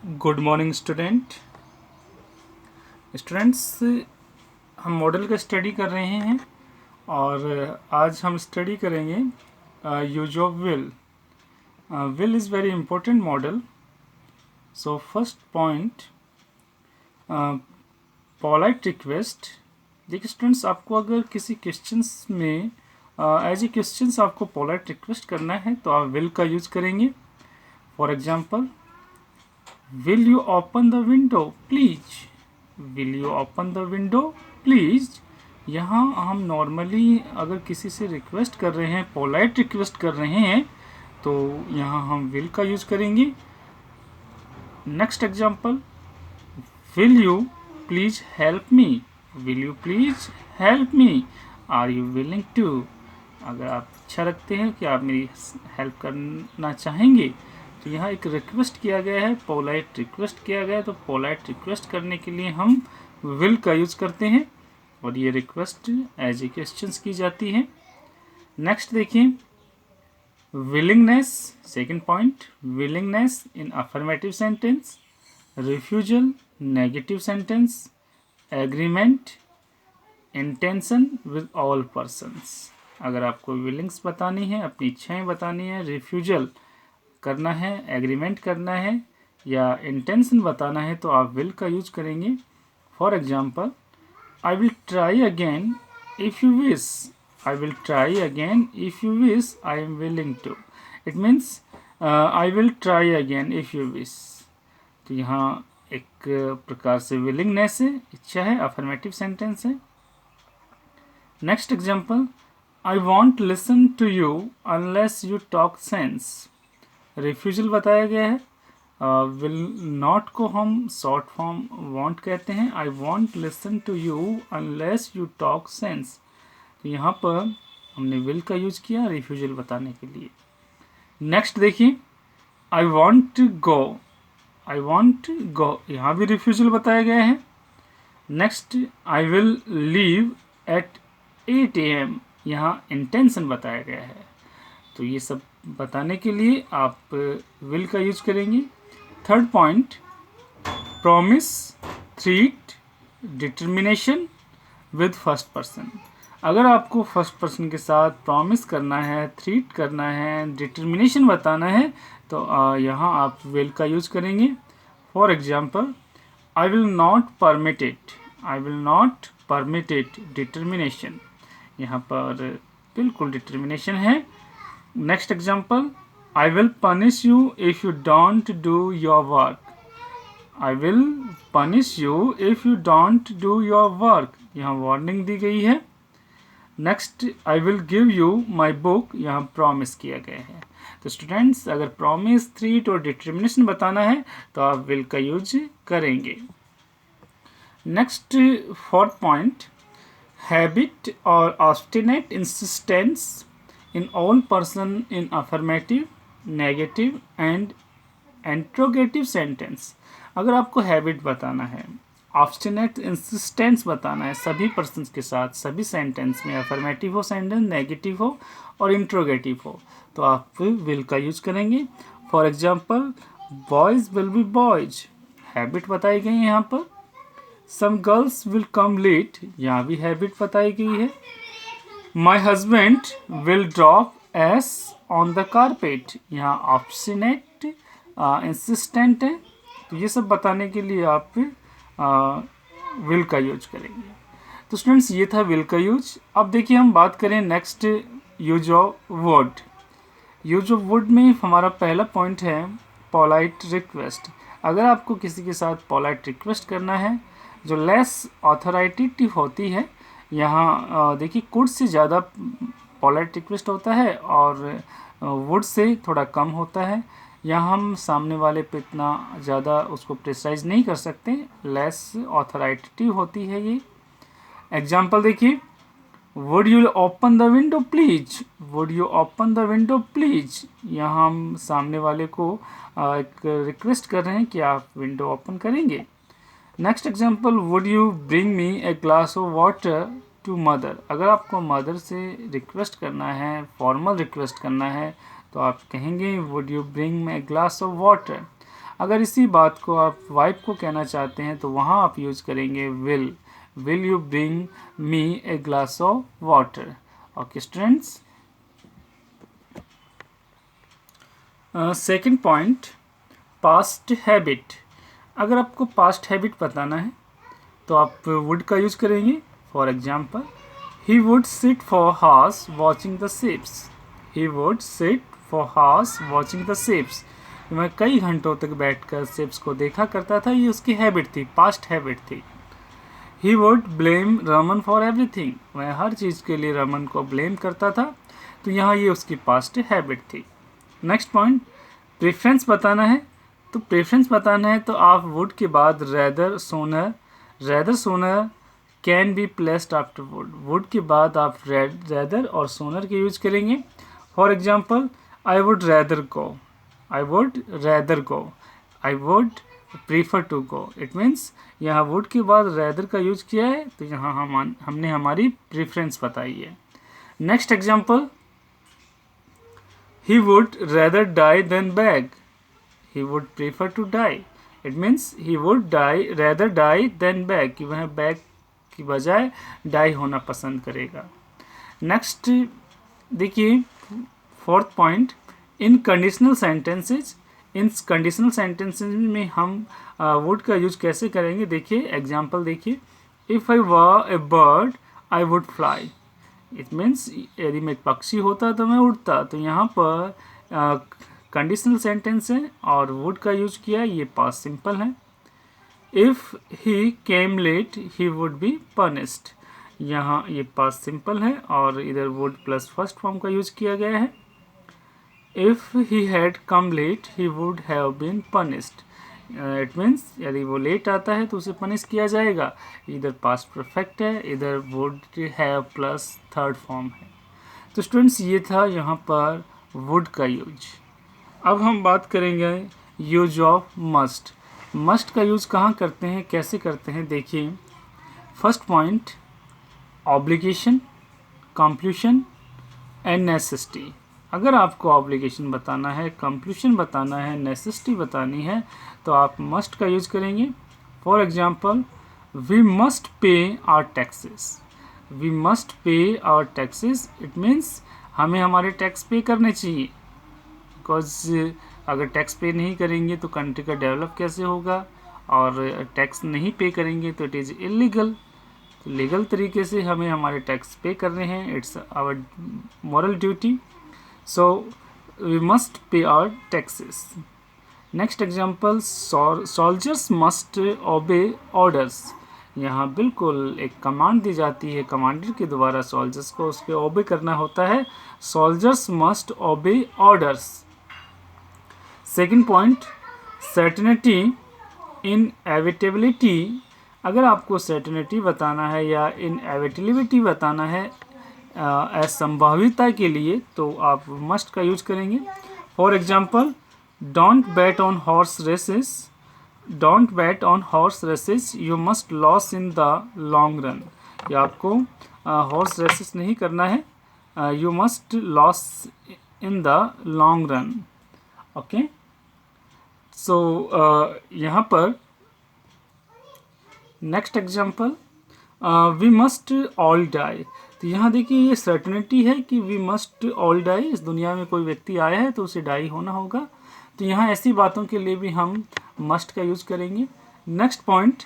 Good morning students. हम model का study कर रहे हैं और आज हम स्टडी करेंगे use of will. Will is very important model. So first point, polite request. देखिए स्टूडेंट्स, आपको अगर किसी क्वेश्चंस में एज ए क्वेश्चंस आपको पोलाइट रिक्वेस्ट करना है तो आप विल का यूज करेंगे। For example, will you open the window please. Will you open the window please. यहाँ हम नॉर्मली अगर किसी से रिक्वेस्ट कर रहे हैं, पोलाइट रिक्वेस्ट कर रहे हैं, तो यहाँ हम विल का यूज करेंगे। Next example, will you please help me. Will you please help me. Are you willing to. अगर आप इच्छा रखते हैं कि आप मेरी हेल्प करना चाहेंगे, तो यहाँ एक रिक्वेस्ट किया गया है, पोलाइट रिक्वेस्ट किया गया है, तो पोलाइट रिक्वेस्ट करने के लिए हम विल का यूज करते हैं और ये रिक्वेस्ट एज ए क्वेश्चंस की जाती है। नेक्स्ट देखिए, willingness. Second point, willingness in affirmative sentence, refusal negative sentence, agreement, intention with all persons. अगर आपको विलिंग्स बतानी है, अपनी इच्छाएं बतानी है, रिफ्यूजल करना है, एग्रीमेंट करना है या इंटेंशन बताना है, तो आप विल का यूज करेंगे। For example, I will try again if you wish. I will try again if you wish, I am willing to. It means I will try again if you wish. तो यहाँ एक प्रकार से willingness है, इच्छा है, affirmative sentence है। Next example, I won't listen to you unless you talk sense. Refusal बताया गया है। विल नॉट को हम शॉर्ट फॉर्म वांट कहते हैं। I won't listen to you unless you talk sense. तो यहाँ पर हमने विल का यूज किया रिफ्यूजल बताने के लिए। नेक्स्ट देखिए, I want to go. I won't go, यहाँ भी रिफ्यूजल बताया गया है। Next, I will leave at 8 AM, यहाँ इंटेंशन बताया गया है। तो ये सब बताने के लिए आप विल का यूज करेंगे। Third point, promise, threat, determination with first person. अगर आपको फर्स्ट पर्सन के साथ प्रॉमिस करना है, थ्रीट करना है, डिटर्मिनेशन बताना है, तो यहाँ आप विल का यूज करेंगे। For example, I will not permit it. I will not permit it, determination. यहाँ पर बिल्कुल डिटर्मिनेशन है। Next example, I will punish you if you don't do your work. I will punish you if you don't do your work, यहाँ warning दी गई है। Next, I will give you my book, यहाँ promise किया गया है। तो students, अगर promise, threat और डिटर्मिनेशन बताना है तो आप विल का यूज करेंगे। नेक्स्ट, फोर्थ पॉइंट, हैबिट और obstinate insistence in all person in affirmative, negative and interrogative sentence। अगर आपको हैबिट बताना है, ऑब्स्टिनेट इंसिस्टेंस बताना है सभी पर्सन के साथ, सभी सेंटेंस में, अफर्मेटिव हो सेंटेंस, नेगेटिव हो और इंट्रोगेटिव हो, तो आप विल का यूज करेंगे। For example, boys will be boys, habit बताई गई है यहाँ पर। Some girls will come late, यहाँ भी हैबिट बताई गई है। My husband will drop S on the carpet, यहाँ ऑब्स्टिनेट इंसिस्टेंट है। तो ये सब बताने के लिए आप विल का यूज करेंगे। तो स्टूडेंट्स, ये था विल का यूज। अब देखिए हम बात करें next, use of word. Use of word में हमारा पहला पॉइंट है पोलाइट रिक्वेस्ट। अगर आपको किसी के साथ पोलाइट रिक्वेस्ट करना है जो लेस ऑथोराइटेटिव होती है, यहाँ देखिए कुड से ज़्यादा पोलाइट रिक्वेस्ट होता है और वुड से थोड़ा कम होता है। यहाँ हम सामने वाले पे इतना ज़्यादा उसको प्रिसाइज नहीं कर सकते, लेस ऑथोराइटेटिव होती है ये। एग्जाम्पल देखिए, would you open the window please. Would you open the window please, यहाँ हम सामने वाले को एक रिक्वेस्ट कर रहे हैं कि आप विंडो ओपन करेंगे। Next example, would you bring me a glass of water to mother. अगर आपको मदर से रिक्वेस्ट करना है, फॉर्मल रिक्वेस्ट करना है, तो आप कहेंगे would you bring me a glass of water. अगर इसी बात को आप वाइफ को कहना चाहते हैं तो वहाँ आप यूज करेंगे will you bring me a glass of water. Okay students, second point, past habit. अगर आपको पास्ट हैबिट बताना है तो आप वुड का यूज करेंगे। For example, he would sit for hours watching the ships. He would sit for hours watching the ships. मैं कई घंटों तक बैठकर शिप्स को देखा करता था, ये उसकी हैबिट थी, पास्ट हैबिट थी। He would blame Raman for everything. मैं हर चीज़ के लिए रमन को ब्लेम करता था, तो यहाँ ये उसकी पास्ट हैबिट थी। नेक्स्ट पॉइंट, प्रेफरेंस बताना है। तो प्रेफरेंस बताना है तो आप वुड के बाद rather sooner can be placed after would. Would के बाद आप रेदर और सोनर के यूज करेंगे। For example, I would rather go, I would prefer to go. It means यहाँ वुड के बाद रेदर का यूज किया है, तो यहाँ हमने हमारी प्रेफरेंस बताई है। Next example, he would rather die than beg. He would prefer to die. It means he would rather die than beg, कि वह बैग की बजाय डाई होना पसंद करेगा। नेक्स्ट देखिए, फोर्थ पॉइंट, इन कंडीशनल सेंटेंसेज। इन कंडीशनल सेंटेंसेज में हम वुड का यूज कैसे करेंगे, देखिए एग्जाम्पल देखिए। If I were A bird I would fly. It means यदि मैं एक पक्षी होता तो मैं उड़ता। तो यहाँ पर कंडीशनल सेंटेंस है और वुड का यूज किया, ये पास्ट सिंपल है। If he came late he would be punished. यहाँ ये पास्ट सिंपल है और इधर वुड प्लस फर्स्ट फॉर्म का यूज किया गया है। If he had come late he would have been punished. It means यदि वो लेट आता है तो उसे पनिश किया जाएगा। इधर पास्ट परफेक्ट है, इधर would have plus third form है। तो स्टूडेंट्स, ये था यहाँ पर वुड का यूज। अब हम बात करेंगे यूज ऑफ मस्ट। मस्ट का यूज कहाँ करते हैं, कैसे करते हैं, देखिए। First point, obligation, compulsion and necessity. अगर आपको ऑब्लिगेशन बताना है, कंप्ल्यूशन बताना है, नेसेसिटी बतानी है, तो आप मस्ट का यूज करेंगे। For example, we must pay our taxes. We must pay our taxes. It means हमें हमारे टैक्स पे करने चाहिए, बिकॉज अगर टैक्स पे नहीं करेंगे तो कंट्री का डेवलप कैसे होगा, और टैक्स नहीं पे करेंगे तो इट इज़ इलीगल। तो लीगल तरीके से हमें हमारे टैक्स पे करने हैं, it's our moral duty. So we must pay our taxes. Next example, soldiers must obey orders. यहाँ बिल्कुल एक कमांड दी जाती है, कमांडर के द्वारा सोल्जर्स को उसके ओबे करना होता है। सोल्जर्स मस्ट ओबे orders. Second point, certainty, inevitability. अगर आपको सर्टेनिटी बताना है या इनएविटेबिलिटी बताना है असंभाविता के लिए, तो आप मस्ट का यूज करेंगे। For example, don't bet on horse races. Don't bet on horse races, you must lose in the long run. या आपको हॉर्स रेसेस नहीं करना है, you must lose in the long run. Okay, so यहाँ पर next example, we must all die. तो यहाँ देखिए, ये सर्टेनिटी है कि वी मस्ट ऑल डाई। इस दुनिया में कोई व्यक्ति आया है तो उसे डाई होना होगा। तो यहाँ ऐसी बातों के लिए भी हम मस्ट का यूज करेंगे। Next point,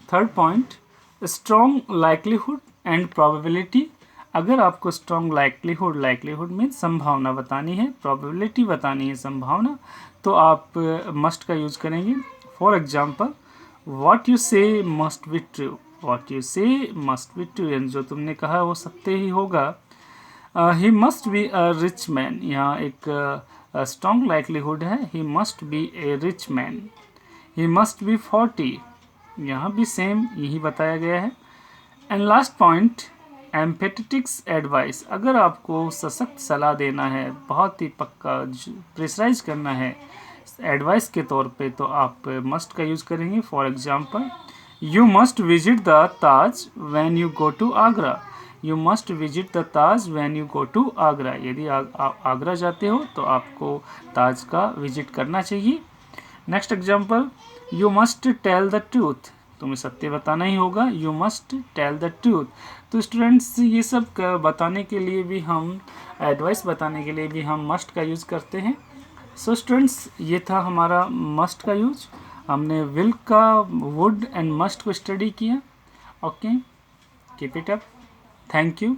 third point, strong likelihood and probability. अगर आपको स्ट्रॉन्ग लाइक्लीहुड मीन्स संभावना बतानी है, प्रोबेबिलिटी बतानी है संभावना, तो आप मस्ट का यूज करेंगे। For example, what you say must be true. What you say must be true, यानी जो तुमने कहा वो सत्य ही होगा। He must be a rich man. यहाँ एक स्ट्रॉन्ग लाइक्लीहुड है, he must be a rich man. He must be 40। यहाँ भी सेम यही बताया गया है। And last point, emphatic advice. अगर आपको सशक्त सलाह देना है, बहुत ही पक्का प्रेशराइज करना है एडवाइस के तौर पे, तो आप मस्ट का यूज करेंगे। For example, you must visit the Taj when you go to Agra. You must visit the Taj when you go to Agra. यदि आप आगरा जाते हो तो आपको ताज का विजिट करना चाहिए। Next example, you must tell the truth, तुम्हें सत्य बताना ही होगा, you must tell the truth. तो स्टूडेंट्स ये सब बताने के लिए भी हम, एडवाइस बताने के लिए भी हम मस्ट का यूज़ करते हैं। सो स्टूडेंट्स ये था हमारा मस्ट का यूज, हमने विल का वुड एंड मस्ट को स्टडी किया। Okay, keep it up, thank you.